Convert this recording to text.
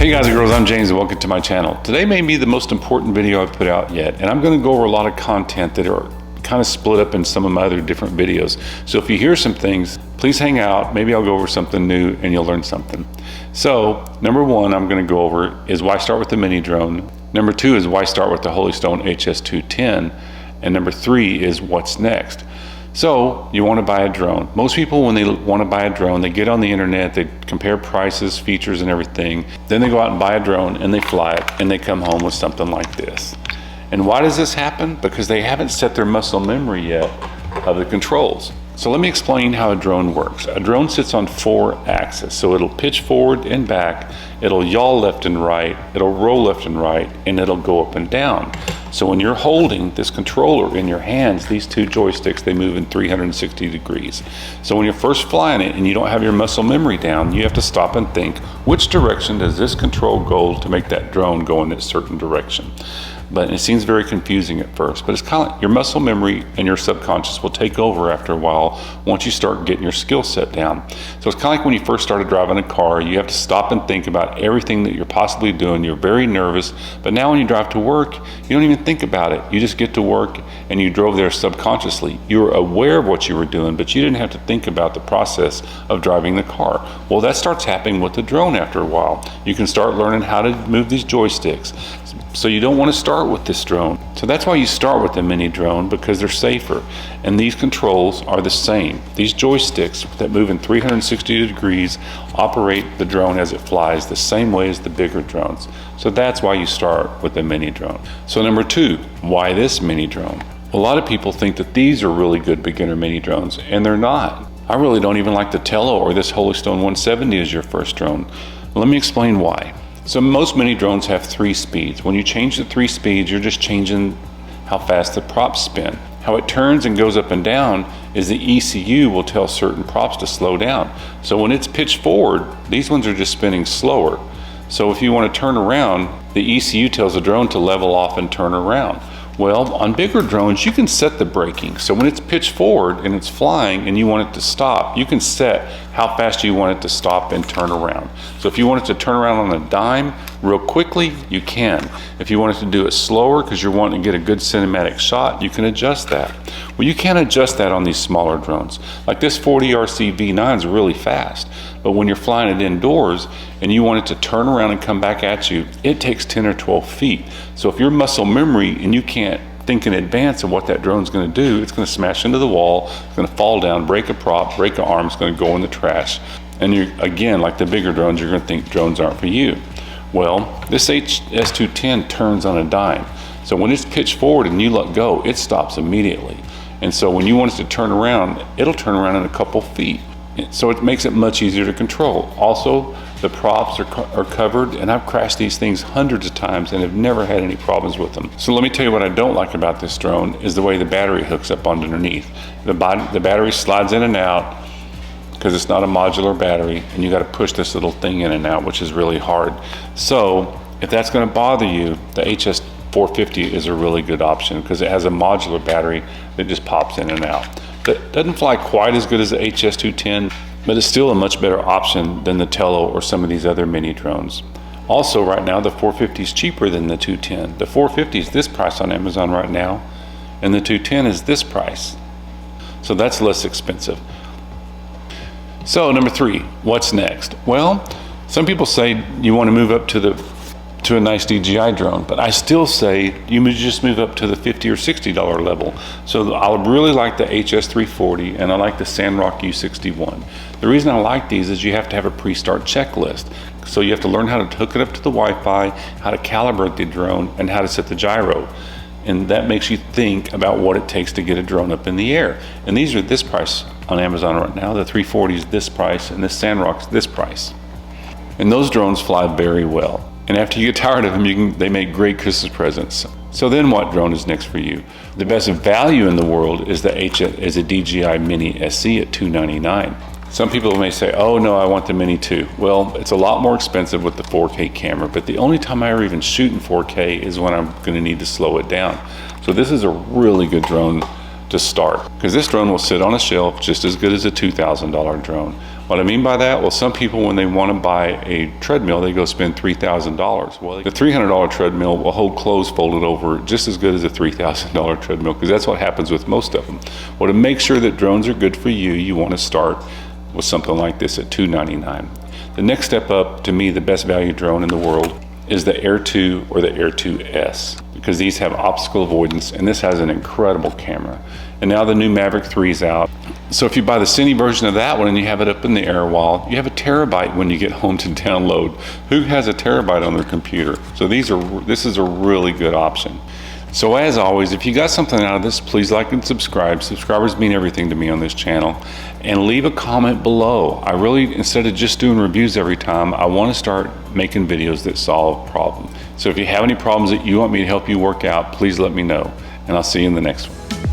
Hey guys and girls, I'm James and welcome to my channel. Today may be the most important video I've put out yet, and I'm going to go over a lot of content that are kind of split up in some of my other different videos. So if you hear some things, please hang out. Maybe I'll go over something new and you'll learn something. So number one I'm going to go over is why start with the mini drone. Number two is why start with the Holystone HS210. And number three is what's next. So you want to buy a drone. Most people, when they want to buy a drone, they get on the internet, they compare prices, features, and everything. Then they go out and buy a drone and they fly it and they come home with something like this. And why does this happen? Because they haven't set their muscle memory yet of the controls. So let me explain how a drone works. A drone sits on 4 axes. So it'll pitch forward and back, it'll yaw left and right, it'll roll left and right, and it'll go up and down. So when you're holding this controller in your hands, these 2 joysticks, they move in 360 degrees. So when you're first flying it and you don't have your muscle memory down, you have to stop and think, which direction does this control go to make that drone go in a certain direction? But it seems very confusing at first, but it's kind of like your muscle memory and your subconscious will take over after a while once you start getting your skill set down. So it's kind of like when you first started driving a car, you have to stop and think about everything that you're possibly doing. You're very nervous, but now when you drive to work, you don't even think about it. You just get to work and you drove there subconsciously. You were aware of what you were doing, but you didn't have to think about the process of driving the car. Well, that starts happening with the drone after a while. You can start learning how to move these joysticks. So you don't want to start with this drone. So that's why you start with the mini drone, because they're safer. And these controls are the same. These joysticks that move in 360 degrees operate the drone as it flies the same way as the bigger drones. So that's why you start with the mini drone. So number two, why this mini drone? A lot of people think that these are really good beginner mini drones, and they're not. I really don't even like the Tello or this Holystone 170 as your first drone. Let me explain why. So most mini drones have 3 speeds. When you change the 3 speeds, you're just changing how fast the props spin. How it turns and goes up and down is the ECU will tell certain props to slow down. So when it's pitched forward, these ones are just spinning slower. So if you want to turn around, the ECU tells the drone to level off and turn around. Well, on bigger drones, you can set the braking. So when it's pitched forward and it's flying and you want it to stop, you can set how fast you want it to stop and turn around. So if you want it to turn around on a dime real quickly, you can. If you want it to do it slower because you're wanting to get a good cinematic shot, you can adjust that. Well, you can't adjust that on these smaller drones. Like this 40RC V9 is really fast, but when you're flying it indoors and you want it to turn around and come back at you, it takes 10 or 12 feet. So if your muscle memory and you can't think in advance of what that drone's going to do, it's going to smash into the wall, it's going to fall down, break a prop, break an arm, it's going to go in the trash. And you're, again, like the bigger drones, you're going to think drones aren't for you. Well, this HS210 turns on a dime. So when it's pitched forward and you let go, it stops immediately. And so when you want it to turn around, it'll turn around in a couple feet. So it makes it much easier to control. Also, the props are covered, and I've crashed these things hundreds of times and have never had any problems with them. So let me tell you what I don't like about this drone is the way the battery hooks up underneath. The battery slides in and out because it's not a modular battery, and you got to push this little thing in and out, which is really hard. So if that's going to bother you, the HS450 is a really good option because it has a modular battery that just pops in and out. That doesn't fly quite as good as the HS210, but it's still a much better option than the Tello or some of these other mini drones. Also, right now, the 450 is cheaper than the 210. The 450 is this price on Amazon right now, and the 210 is this price. So that's less expensive. So number 3, what's next? Well, some people say you want to move up to a nice DJI drone, but I still say you just move up to the $50 or $60 level. So I really like the HS340 and I like the Sandrock U61. The reason I like these is you have to have a pre-start checklist. So you have to learn how to hook it up to the Wi-Fi, how to calibrate the drone, and how to set the gyro. And that makes you think about what it takes to get a drone up in the air. And these are this price on Amazon right now. The 340 is this price and this Sandrock's this price. And those drones fly very well. And after you get tired of them, they make great Christmas presents. So then what drone is next for you? The best value in the world is a DJI Mini SE at $299. Some people may say, oh no, I want the Mini 2. Well, it's a lot more expensive with the 4K camera, but the only time I ever even shoot in 4K is when I'm going to need to slow it down. So this is a really good drone to start, because this drone will sit on a shelf just as good as a $2,000 drone. What I mean by that, well, some people, when they want to buy a treadmill, they go spend $3,000. Well, the $300 treadmill will hold clothes folded over just as good as a $3,000 treadmill, because that's what happens with most of them. Well, to make sure that drones are good for you, you want to start with something like this at $299. The next step up, to me, the best value drone in the world is the Air 2 or the Air 2S, because these have obstacle avoidance, and this has an incredible camera. And now the new Mavic 3 is out. So if you buy the Cine version of that one and you have it up in the air wall, you have a terabyte when you get home to download. Who has a terabyte on their computer? So this is a really good option. So as always, if you got something out of this, please like and subscribe. Subscribers mean everything to me on this channel. And leave a comment below. I really, instead of just doing reviews every time, I want to start making videos that solve problems. So if you have any problems that you want me to help you work out, please let me know. And I'll see you in the next one.